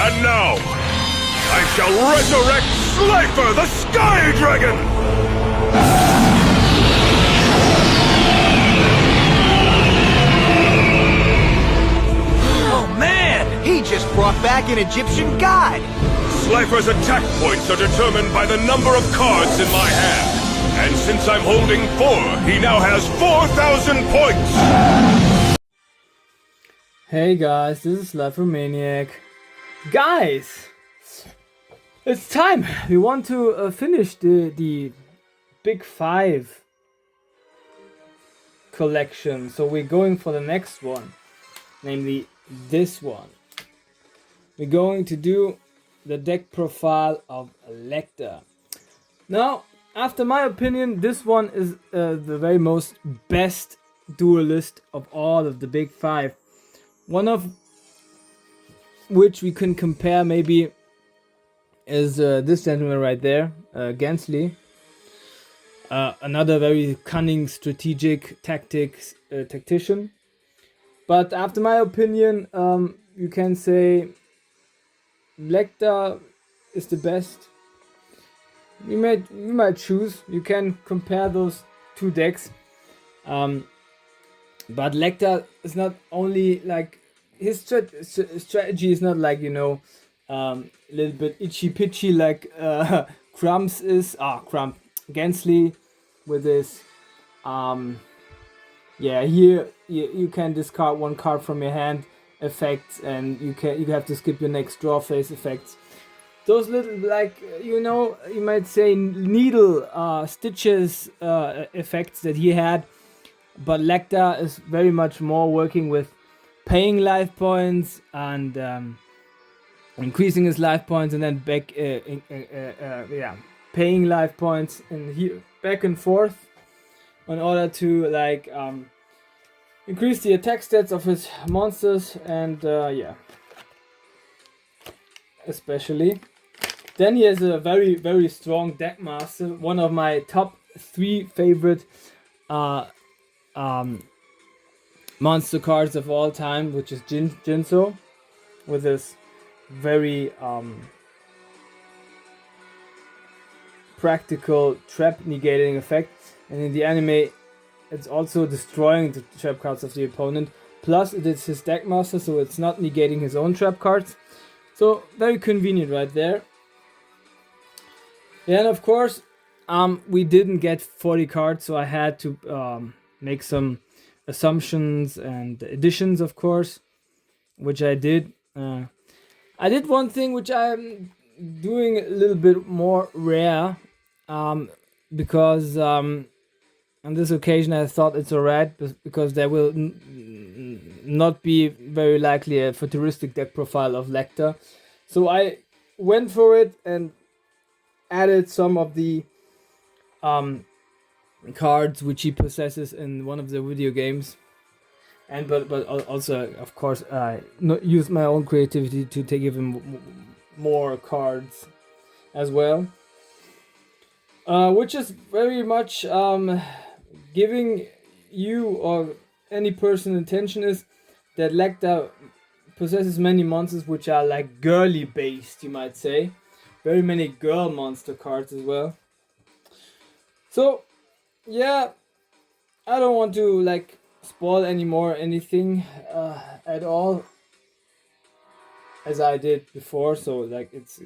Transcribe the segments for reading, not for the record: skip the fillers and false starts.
And now, I shall resurrect Leichter, the Sky Dragon! Oh man, he just brought back an Egyptian god! Slifer's attack points are determined by the number of cards in my hand. And since I'm holding 4, he now has 4,000 points! Hey guys, this is Leichter Maniac. Guys, it's time. We want to finish the Big 5 collection. So we're going for the next one, namely this one. We're going to do the deck profile of Leichter. Now, after my opinion, this one is the very most best duelist of all of the Big 5. One of which we can compare maybe is this gentleman right there, Gensley. Another very cunning, strategic tactician. But after my opinion, you can say Leichter is the best. You might choose. You can compare those two decks. But Leichter is not only like his strategy is not like, you know, a little bit itchy pitchy like Crumbs is. Gensley with this. Yeah, here you can discard one card from your hand effects, and you have to skip your next draw phase effects. Those little, like, you know, you might say needle stitches effects that he had. But Leichter is very much more working with paying life points and increasing his life points, and then paying life points and here back and forth in order to like increase the attack stats of his monsters, and especially. Then he has a very, very strong deck master, one of my top 3 favorite monster cards of all time, which is Jinso, with this very practical trap negating effect, and in the anime it's also destroying the trap cards of the opponent, plus it is his deck master, so it's not negating his own trap cards, so very convenient right there. And of course we didn't get 40 cards, so I had to make some assumptions and additions, of course, which I did. I did one thing which I'm doing a little bit more rare, because on this occasion I thought it's alright, because there will not be very likely a futuristic deck profile of Leichter. So I went for it and added some of the cards which he possesses in one of the video games, and but also, of course, use my own creativity to give him more cards as well, which is very much giving you or any person intention is that Leichter possesses many monsters which are like girly based, you might say. Very many girl monster cards as well. So yeah, I don't want to like spoil anymore anything at all, as I did before, so like it's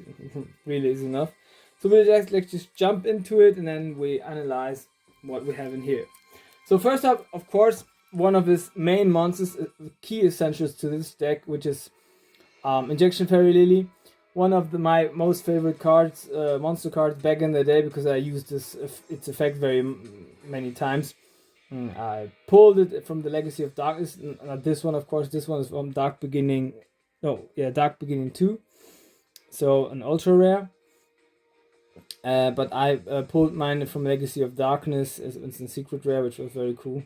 really is enough. So we'll just jump into it, and then we analyze what we have in here. So first up, of course, one of his main monsters, key essentials to this deck, which is Injection Fairy Lily. One of my most favorite cards, monster cards back in the day, because I used its effect very many times. I pulled it from the Legacy of Darkness. Not this one, of course. This one is from Dark Beginning 2. So an ultra rare. But I pulled mine from Legacy of Darkness as instant secret rare, which was very cool.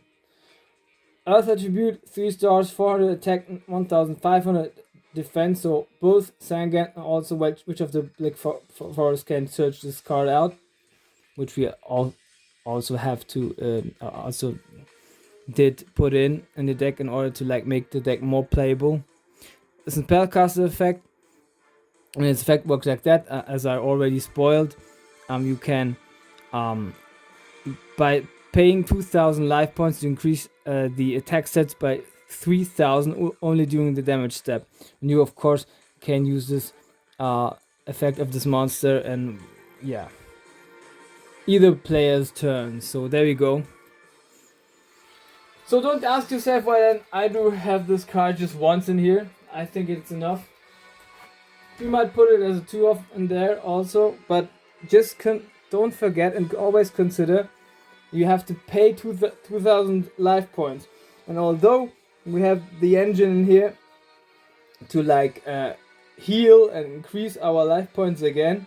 Earth attribute, 3 stars, 400 attack, 1500 defense. So both Sangan and also which of the Black Forest can search this card out, which we also have to also did put in the deck in order to like make the deck more playable. It's a spellcaster effect. And its effect works like that, as I already spoiled. You can, by paying 2,000 life points to increase the attack stats by 3,000 only during the damage step. And you, of course, can use this effect of this monster and, yeah, either player's turn. So there we go. So don't ask yourself why then I do have this card just once in here. I think it's enough. You might put it as a 2-off in there also, but just don't forget and always consider you have to pay 2,000 life points. And although we have the engine in here to like heal and increase our life points again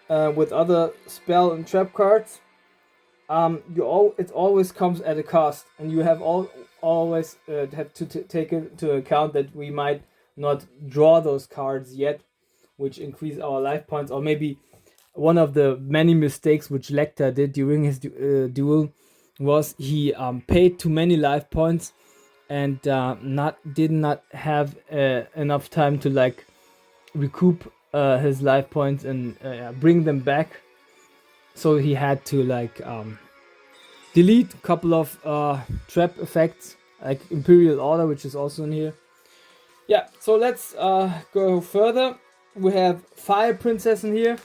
with other spell and trap cards, it always comes at a cost, and you have always have to take into account that we might not draw those cards yet, which increase our life points. Or maybe one of the many mistakes which Leichter did during his duel was he paid too many life points and did not have enough time to like recoup his life points and bring them back. So he had to like delete a couple of trap effects like Imperial Order, which is also in here. Yeah, so let's go further. We have Fire Princess in here.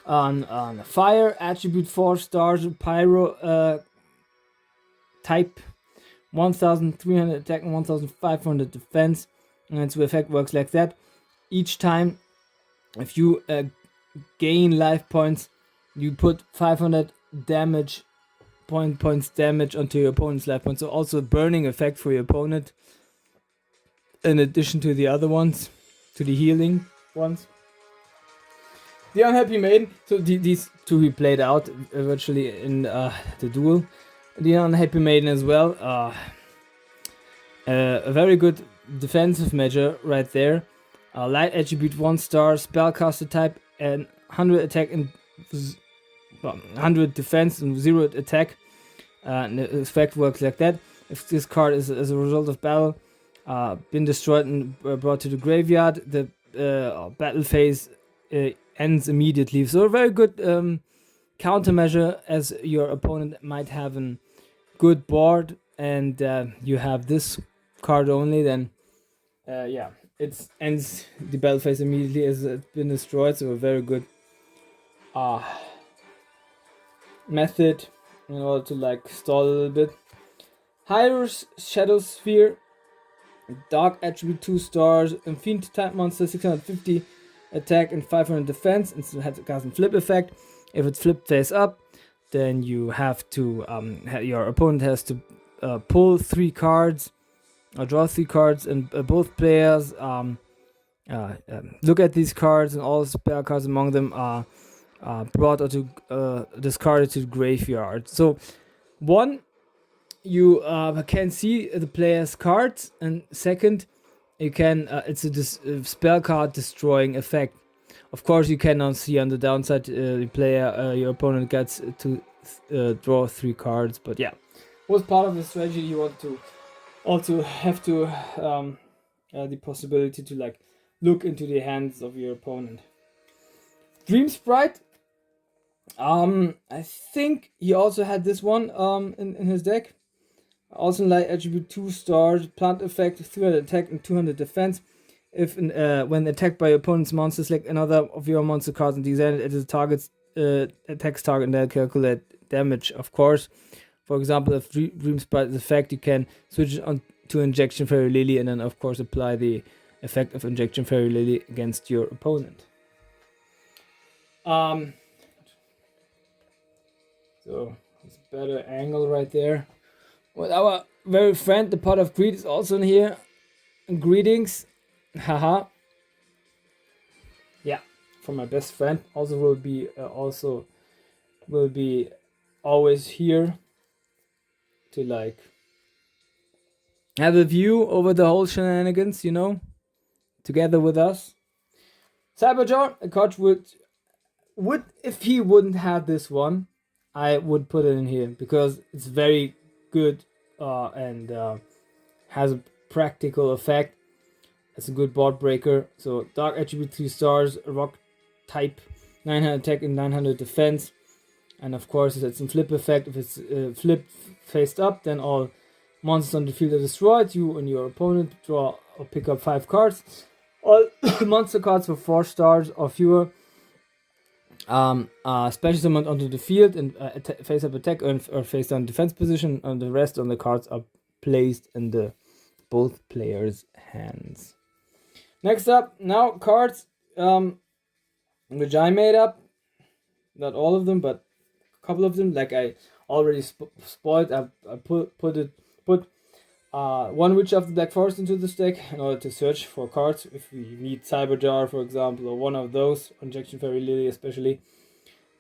On Fire, attribute 4 stars, Pyro type, 1,300 attack and 1,500 defense. And its effect works like that. Each time, if you gain life points, you put 500 damage points damage onto your opponent's life points. So also a burning effect for your opponent, in addition to the other ones, to the healing ones. The Unhappy Maiden, so these two we played out virtually in the duel. The Unhappy Maiden as well, a very good defensive measure right there. Light attribute 1 star, spellcaster type, and 100 attack and 100 defense and 0 attack. And the effect works like that. If this card is as a result of battle been destroyed and brought to the graveyard, the battle phase ends immediately. So a very good countermeasure, as your opponent might have a good board and you have this card only, then yeah, it ends the battle phase immediately as it's been destroyed. So a very good method in order to like stall a little bit. Hyros Shadow Sphere, Dark attribute 2 stars, Infinite type monster, 650 attack and 500 defense, and it has a cast and flip effect. If it's flipped face up, then you have to your opponent has to pull 3 cards or draw 3 cards, and both players look at these cards, and all spell cards among them are brought or to discarded to the graveyard. So one, you can see the player's cards, and second, you can it's a spell card destroying effect. Of course, you cannot see on the downside the player your opponent gets to draw 3 cards, but yeah, was part of the strategy. You want to also have to the possibility to like look into the hands of your opponent. Dream Sprite, I think he also had this one in his deck. Also light attribute 2 stars, plant effect, 300 attack and 200 defense. If when attacked by your opponent's monster, select another of your monster cards and design it as a target's attacks target, and then calculate damage. Of course, for example, if Dream Sprite's effect, you can switch it on to Injection Fairy Lily, and then of course apply the effect of Injection Fairy Lily against your opponent. So it's a better angle right there. Well, our very friend, the Pot of Greed, is also in here. Greetings. Haha. Yeah, for my best friend. Also will be always here to like have a view over the whole shenanigans, you know, together with us. Cyberjaw, a coach would if he wouldn't have this one, I would put it in here because it's very good and has a practical effect. It's a good board breaker. So Dark Attribute 3 stars, Rock type, 900 attack and 900 defense. And of course, it's a flip effect. If it's flipped faced up, then all monsters on the field are destroyed. You and your opponent draw or pick up 5 cards. All monster cards for 4 stars or fewer special summoned onto the field and face up attack or face down defense position, and the rest on the cards are placed in the both players' hands. Next up, now cards which I made up. Not all of them, but a couple of them. Like I already spoiled. I put one Witch of the Black Forest into this deck in order to search for cards if we need Cyberjar, for example, or one of those, Injection Fairy Lily especially.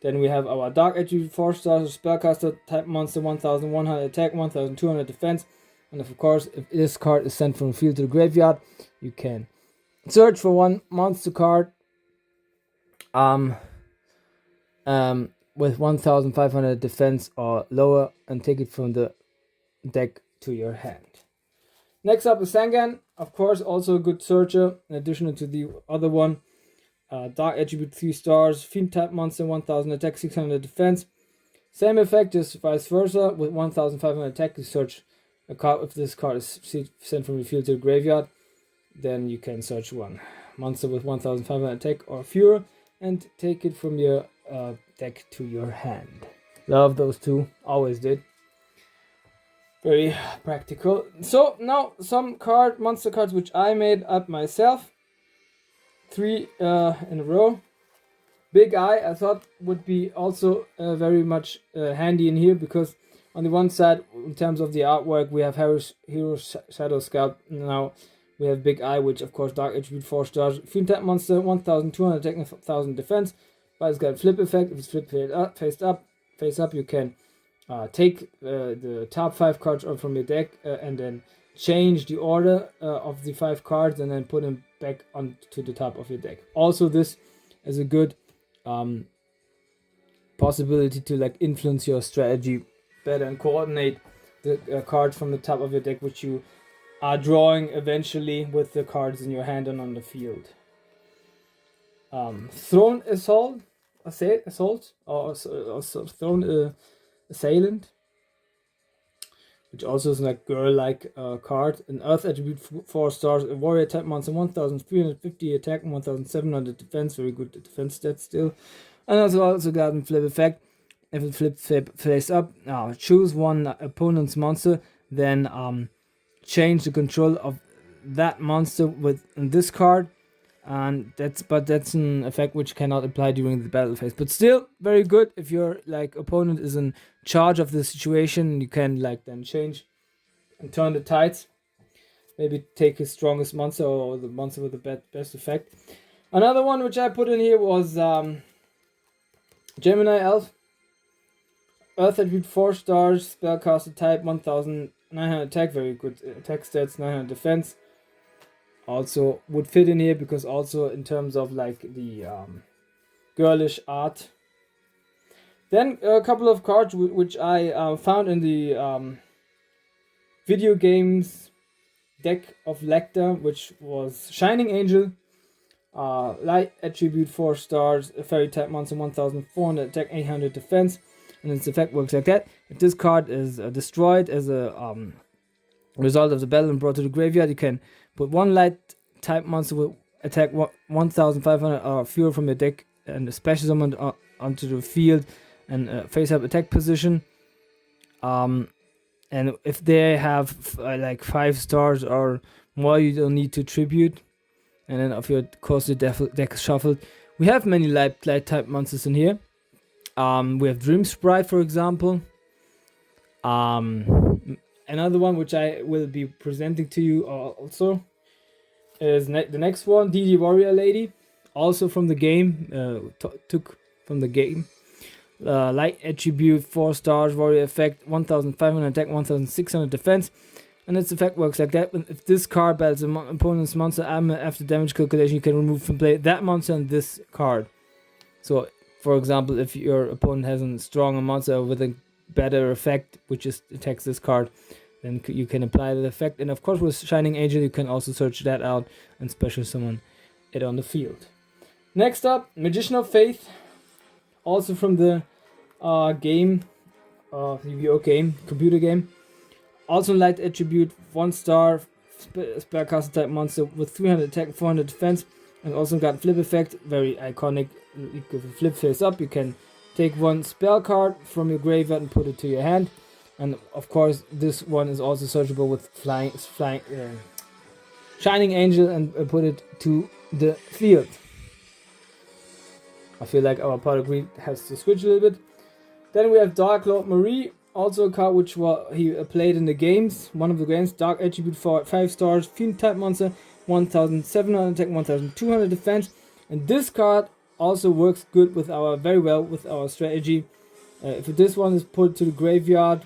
Then we have our Dark Attribute 4 stars, Spellcaster type monster, 1100 attack, 1200 defense. And of course, if this card is sent from the field to the graveyard, you can search for one monster card with 1500 defense or lower and take it from the deck to your hand. Next up is Sangan, of course, also a good searcher, in addition to the other one. Dark Attribute 3 stars, Fiend type monster, 1000 attack, 600 defense. Same effect, just vice versa. With 1500 attack, you search a card. If this card is sent from the field to the graveyard, then you can search one monster with 1500 attack or fewer and take it from your deck to your hand. Love those two, always did. Very practical. So now some monster cards which I made up myself. 3 in a row. Big Eye I thought would be also very much handy in here, because on the one side, in terms of the artwork, we have Hero Shadow Scout. Now we have Big Eye, which of course Dark Attribute 4 stars, Fiend type monster, 1200 attack and 1000 defense. But it's got a flip effect. If it's flipped face up, you can take the top 5 cards from your deck and then change the order of the 5 cards and then put them back onto the top of your deck. Also, this is a good possibility to like influence your strategy better and coordinate the cards from the top of your deck, which you are drawing eventually with the cards in your hand and on the field. Throne Assault, or Throne Assailant, which also is like girl-like card. An Earth Attribute 4 stars, a Warrior type monster, 1350 attack and 1700 defense. Very good defense stats still. And also got a flip effect. If it flips face up, choose one opponent's monster, then change the control of that monster with this card. And that's an effect which cannot apply during the battle phase, but still very good if your like opponent is in charge of the situation. You can like then change and turn the tides, maybe take his strongest monster or the monster with the best effect. Another one which I put in here was Gemini Elf, Earth Attribute 4 stars, Spellcaster type, 1900 attack, very good attack stats, 900 defense. Also would fit in here because also in terms of like the girlish art. Then a couple of cards which I found in the video games deck of Leichter, which was Shining Angel, Light Attribute 4 stars, a Fairy type monster, 1400 attack, 800 defense, and its effect works like that. If this card is destroyed as a result of the battle and brought to the graveyard, you can put one light type monster with attack 1500 or fewer from your deck and a special summon onto the field and face up attack position. And if they have like 5 stars or more, you don't need to tribute. And then of course the deck is shuffled. We have many light type monsters in here. We have Dream Sprite, for example. Another one which I will be presenting to you also is the next one, DD Warrior Lady, also from the game, took from the game. Light Attribute 4 stars, Warrior effect, 1500 attack, 1600 defense, and its effect works like that. If this card battles an opponent's monster, after damage calculation, you can remove from play that monster and this card. So, for example, if your opponent has a stronger monster with a better effect, which is attacks this card, then you can apply the effect. And of course, with Shining Angel, you can also search that out and special summon it on the field. Next up, Magician of Faith, also from the game, Yu-Gi-Oh game, computer game. Also light attribute, 1 star, spellcaster type monster with 300 attack, 400 defense, and also got flip effect, very iconic. You can flip face up, you can take 1 spell card from your graveyard and put it to your hand. And of course, this one is also searchable with Shining Angel and put it to the field. I feel like our product read has to switch a little bit. Then we have Dark Lord Marie, also a card which he played in the games. One of the games, Dark Attribute for 5 stars, Fiend type monster, 1700 attack, 1200 defense. And this card also works good with very well with our strategy. If this one is put to the graveyard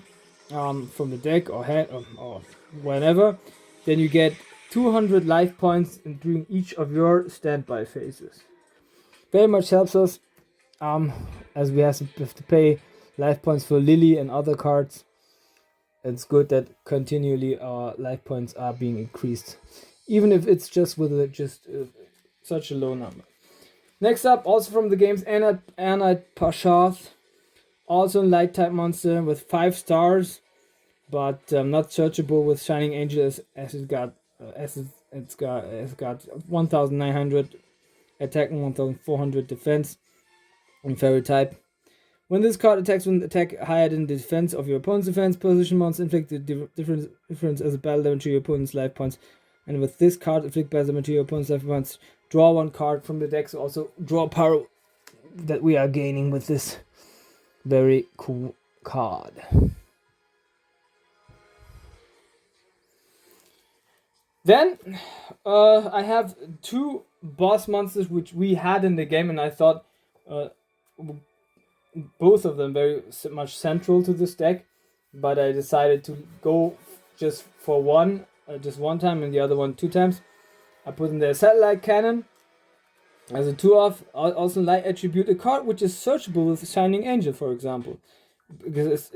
from the deck or head or whatever, then you get 200 life points during each of your standby phases. Very much helps us, as we have to pay life points for Lily and other cards. It's good that continually our life points are being increased, even if it's just with such a low number. Next up, also from the games, Anite Pashath, also a light type monster with 5 stars, but not searchable with Shining Angel as it's got 1900 attack and 1400 defense and fairy type. When this card attacks with an attack higher than the defense of your opponent's defense, position monster inflict the difference as a battle damage to your opponent's life points. And with this card, inflict battle damage to your opponent's life points. Draw 1 card from the deck, so also draw power that we are gaining with this very cool card. Then I have 2 boss monsters which we had in the game, and I thought both of them very much central to this deck, but I decided to go just for one time and the other one 2 times. I put in the Satellite Cannon as a 2-off, also light attribute, a card which is searchable with Shining Angel, for example, because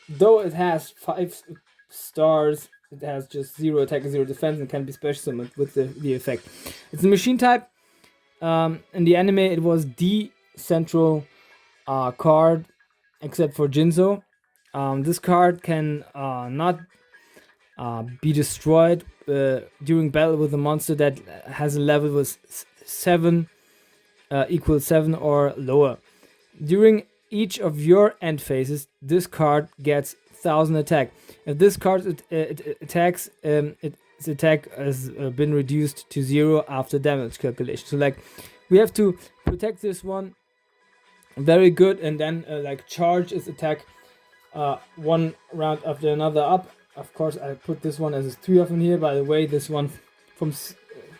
though it has 5 stars, it has just 0 attack and 0 defense and can be special summoned with the effect. It's a machine type. In the anime, it was the central card, except for Jinzo. This card can not be destroyed during battle with a monster that has a level with 7 equals 7 or lower. During each of your end phases, this card gets 1000 attack. If this card attacks, its attack has been reduced to 0 after damage calculation. So like, we have to protect this one very good, and then charge its attack 1 round after another up. Of course, I put this one as a 3-off in here. By the way, this one from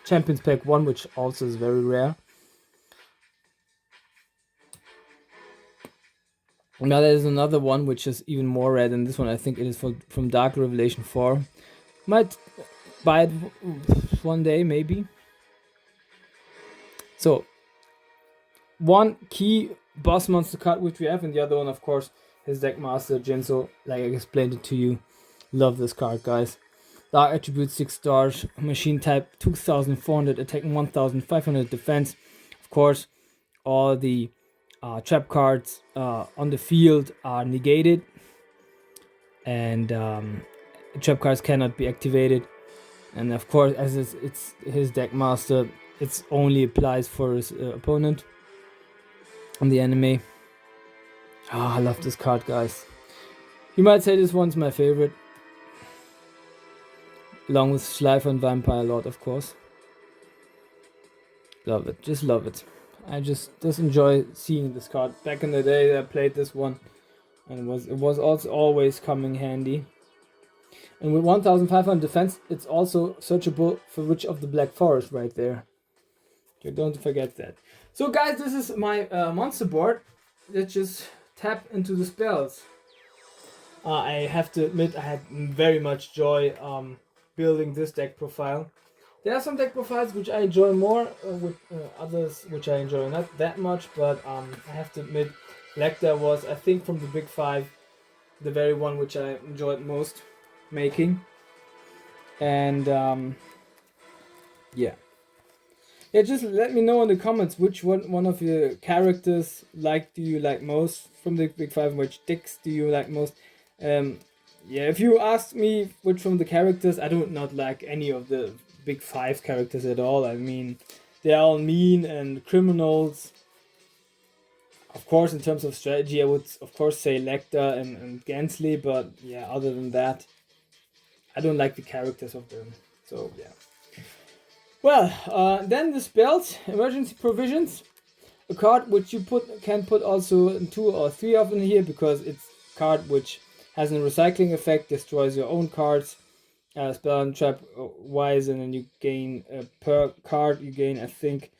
Champions Pack 1, which also is very rare. Now there's another one which is even more rare than this one. I think it is from Dark Revelation 4. Might buy it one day, maybe. So, 1 key boss monster card which we have, and the other one, of course, is Deckmaster Jinzo, like I explained it to you. Love this card, guys. Dark attribute 6 stars, machine type 2400 attack and 1500 defense. Of course, all the trap cards on the field are negated, and trap cards cannot be activated. And of course, as it's his deck master, it only applies for his opponent on the anime. I love this card, guys. You might say this one's my favorite, along with Schleifer and Vampire Lord, of course. Love it, just love it. I just enjoy seeing this card. Back in the day, I played this one, and it was also always coming handy. And with 1500 defense, it's also searchable for Witch of the Black Forest right there. So don't forget that. So guys, this is my monster board. Let's just tap into the spells. I have to admit, I had very much joy building this deck profile. There are some deck profiles which I enjoy more, with others which I enjoy not that much, but I have to admit, Leichter was, I think, from the big 5, the very one which I enjoyed most making. And yeah, just let me know in the comments which one of your characters do you like most from the big five, which decks do you like most. If you ask me which from the characters, I do not like any of the big five characters at all. I mean, they're all mean and criminals. Of course, in terms of strategy, I would of course say Leichter and Gansley, but yeah, other than that, I don't like the characters of them. So yeah. Well, then the spells, emergency provisions, a card which you can put also 2 or 3 of in here, because it's a card which has a recycling effect, destroys your own cards, spell and trap wise, and then you gain per card you gain I think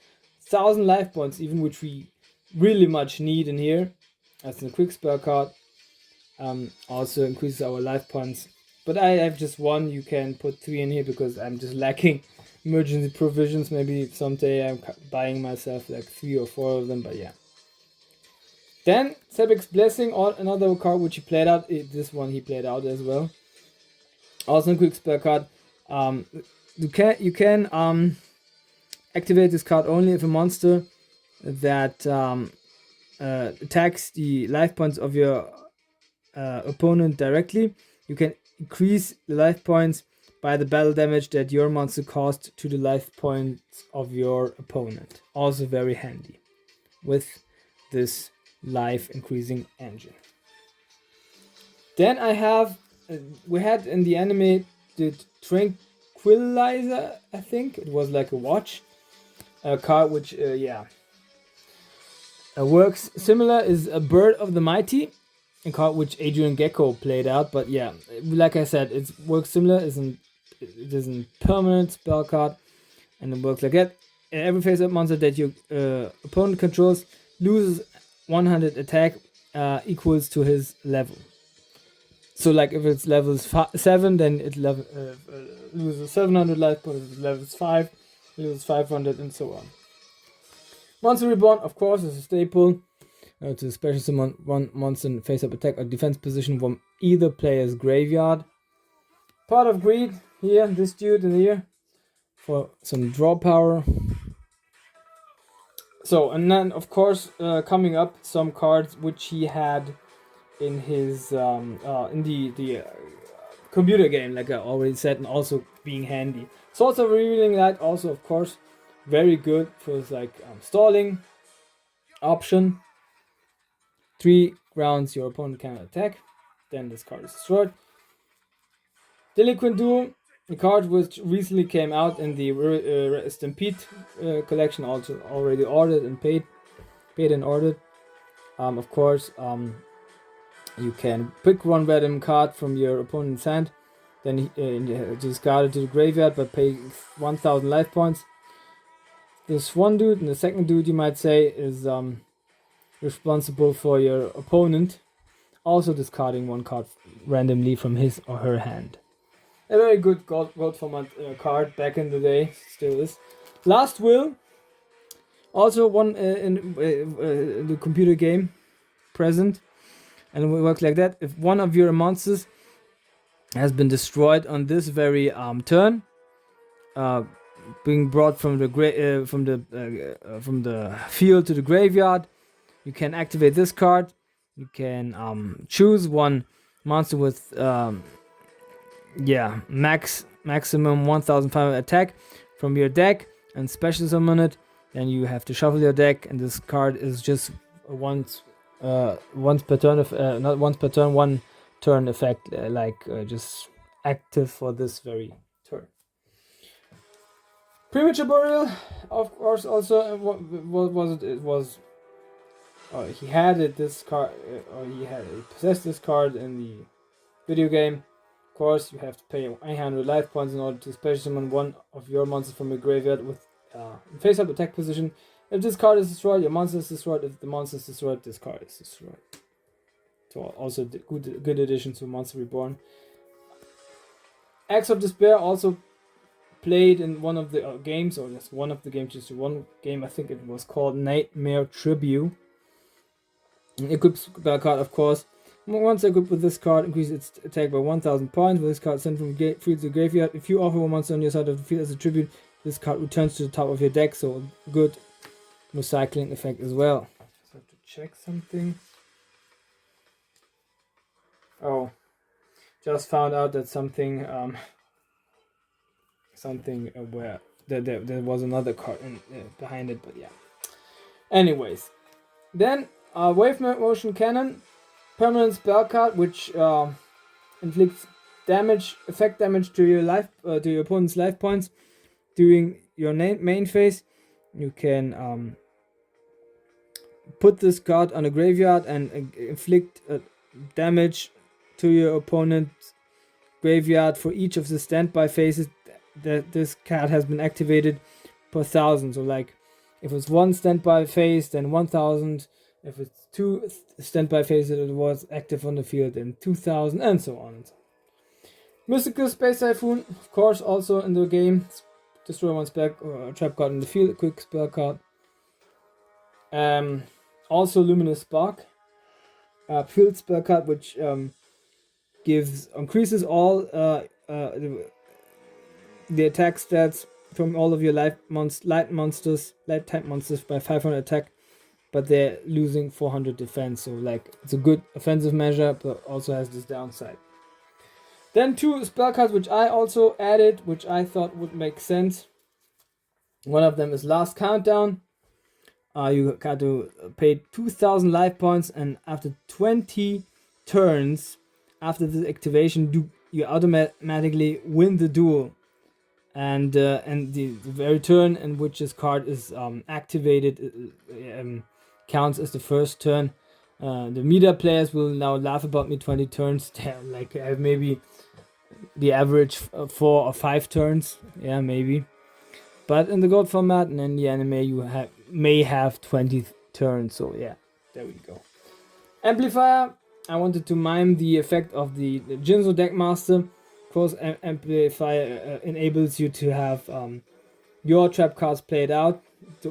1,000 life points, even, which we really much need in here. That's a quick spell card. Also increases our life points, but I have just 1. You can put 3 in here because I'm just lacking emergency provisions. Maybe someday I'm buying myself like 3 or 4 of them, but yeah. Then Sebek's Blessing, another card which he played out. This one he played out as well. Also a quick spell card. You can activate this card only if a monster that attacks the life points of your opponent directly. You can increase the life points by the battle damage that your monster caused to the life points of your opponent. Also very handy with this life increasing engine. Then I have, we had in the anime the Tranquilizer, I think it was like a watch, a card which works similar, is a Bird of the Mighty, a card which Adrian Gecko played out, but yeah, like I said, it works similar. It is a permanent spell card, and it works like that. Every face-up monster that your opponent controls loses 100 attack equals to his level. So like if it's levels 7, then it loses 700 life points. If it's levels 5, it loses 500, and so on. Monster Reborn, of course, is a staple. To special summon one monster in face-up attack or defense position from either player's graveyard. Part of Greed, here, this dude in here, for some draw power. So, and then of course, coming up, some cards which he had in his in the computer game, like I already said, and also being handy. Swords of Revealing Light, also of course very good for like stalling option. 3 rounds your opponent can attack, then this card is destroyed. Delinquent Duel, a card which recently came out in the Stampede collection, also already ordered and paid and ordered. Of course, you can pick one random card from your opponent's hand, then discard it to the graveyard but pay 1,000 life points. This one dude, and the second dude you might say, is responsible for your opponent also discarding one card randomly from his or her hand. A very good gold format card back in the day, still is. Last Will, also one in the computer game present, and it works like that. If one of your monsters has been destroyed on this very turn, being brought from the field to the graveyard, you can activate this card. You can choose one monster with maximum 1,500 attack from your deck and special summon it. Then you have to shuffle your deck, and this card is just once per turn, not once per turn, one turn effect, just active for this very turn. Premature Burial, of course, also what was it? It was he had this card, or he possessed this card in the video game. Of course, you have to pay 800 life points in order to special summon one of your monsters from your graveyard with face-up attack position. If this card is destroyed, your monster is destroyed. If the monster is destroyed, this card is destroyed. So also good addition to Monster Reborn. Axe of Despair, also played in one of the games, or just one of the games, just one game. I think it was called Nightmare Tribute. An equipped spell card, of course. Once equipped with this card, increase its attack by 1000 points. With this card sent from the field to the graveyard. If you offer one monster on your side of the field as a tribute, this card returns to the top of your deck, so a good recycling effect as well. So I have to check something. Oh, just found out that something where there was another card behind it, but yeah. Anyways, then wave motion cannon, permanent spell card which inflicts effect damage to your opponent's life points during your main phase. You can put this card on a graveyard and inflict damage to your opponent's graveyard for each of the standby phases that this card has been activated per 1000. So like if it's one standby phase, then 1000. If it's two standby phases that it was active on the field, then 2000, and so on and so on. Mystical Space Typhoon, of course, also in the game. Destroy one spell or trap card in the field, a quick spell card. Also Luminous Spark, field spell card which increases all the attack stats from all of your light type monsters by 500 attack, but they're losing 400 defense. So like it's a good offensive measure, but also has this downside. Then two spell cards which I also added, which I thought would make sense. One of them is Last Countdown. You got to pay 2000 life points, and after 20 turns after this activation, you automatically win the duel. And the very turn in which this card is activated counts as the first turn. The meta players will now laugh about me 20 turns. Like I have maybe the average 4 or 5 turns. Yeah, maybe. But in the gold format and in the anime, you may have 20 turns. So yeah, there we go. Amplifier. I wanted to mime the effect of the Jinzo Deckmaster. Of course, Amplifier enables you to have your trap cards played out.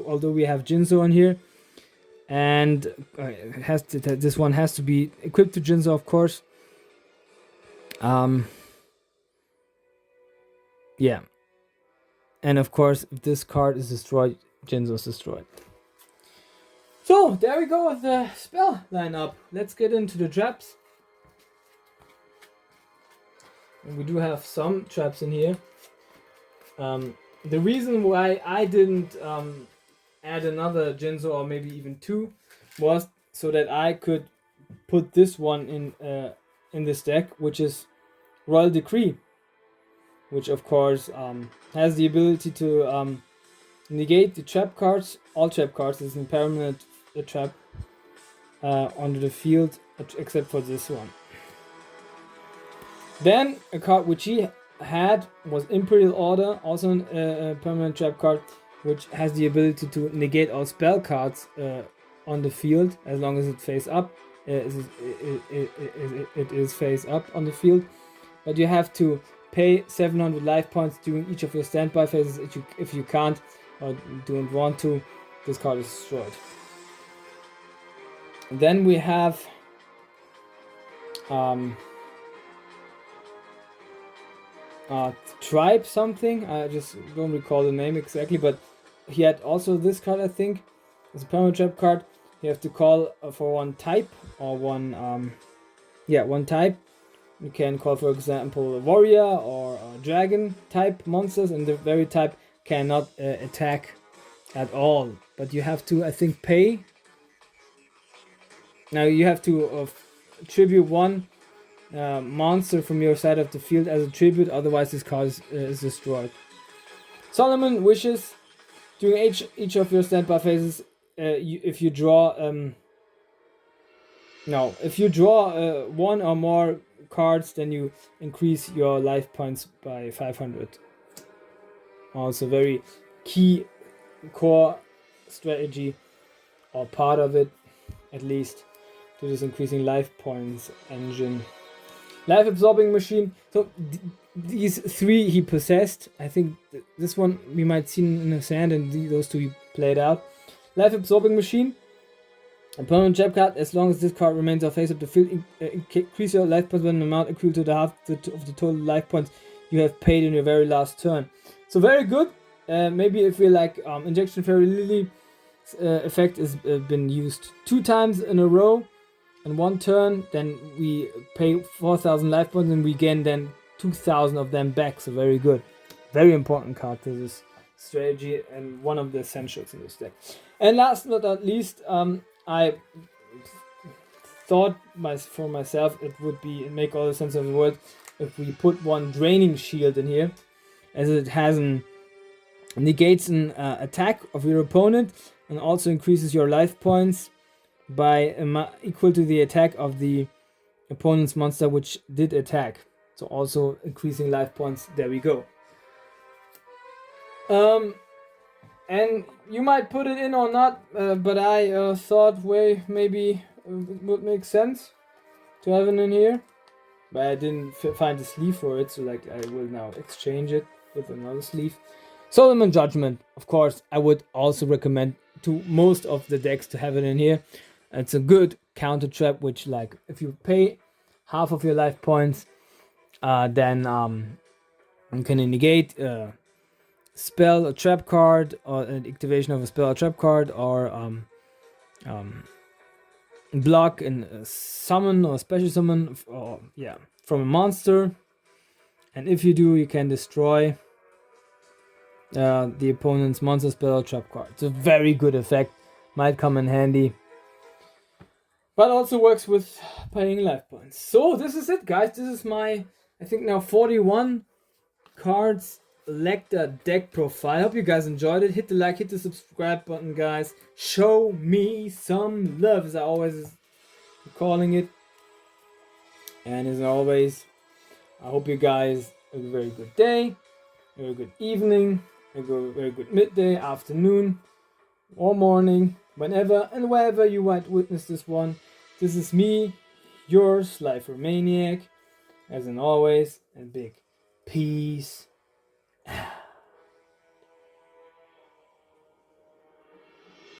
Although we have Jinzo on here, and this one has to be equipped to Jinzo, of course. Yeah. And of course, if this card is destroyed, Jinzo is destroyed. So, there we go with the spell lineup. Let's get into the traps. And we do have some traps in here. The reason why I didn't add another Jinzo, or maybe even two, was so that I could put this one in this deck, which is Royal Decree. Which of course has the ability to negate the trap cards. All trap cards is a permanent trap onto the field, except for this one. Then a card which he had was Imperial Order, also a permanent trap card, which has the ability to negate all spell cards on the field as long as it face up. It is face up on the field, but you have to pay 700 life points during each of your standby phases. If you can't or don't want to, this card is destroyed. Then we have Tribe something. I just don't recall the name exactly, but he had also this card, I think. It's a permanent trap card. You have to call for one type or one type. You can call, for example, a warrior or a dragon type monsters, and the very type cannot attack at all. But you have to, I think, pay. Now you have to tribute one monster from your side of the field as a tribute, otherwise this card is destroyed. Solomon Wishes. During each of your standby phases, if you draw one or more cards, then you increase your life points by 500. Also very key core strategy, or part of it at least, to this increasing life points engine. Life Absorbing Machine. So these three he possessed. I think this one we might see in the sand, and those two he played out. Life Absorbing Machine. Opponent trap card, as long as this card remains off face up the field, increase your life points by an amount equal to the half of the total life points you have paid in your very last turn. So very good. Maybe if we like Injection Fairy Lily effect has been used 2 times in a row in 1 turn, then we pay 4,000 life points and we gain then 2,000 of them back. So very good. Very important card to this strategy and one of the essentials in this deck. And last but not least, I thought for myself it would make all the sense of the world if we put one Draining Shield in here, as it has negates an attack of your opponent and also increases your life points by equal to the attack of the opponent's monster which did attack. So also increasing life points. There we go. And you might put it in or not, but I thought maybe it would make sense to have it in here. But I didn't find a sleeve for it, so like I will now exchange it with another sleeve. Solomon Judgment, of course, I would also recommend to most of the decks to have it in here. It's a good counter trap, which like if you pay half of your life points, then you can negate spell, a trap card, or an activation of a spell or trap card, or block and summon or special summon, or from a monster. And if you do, you can destroy the opponent's monster, spell, or trap card. It's a very good effect, might come in handy, but also works with paying life points. So this is it, guys. This is my, I think now 41 cards Leichter deck profile. I hope you guys enjoyed it. Hit the like, hit the subscribe button, guys. Show me some love, as I always am calling it. And as always, I hope you guys have a very good day, a very good evening, a very good midday, afternoon, or morning, whenever and wherever you might witness this one. This is me, yours, Leichter Maniac, as in always, and big peace.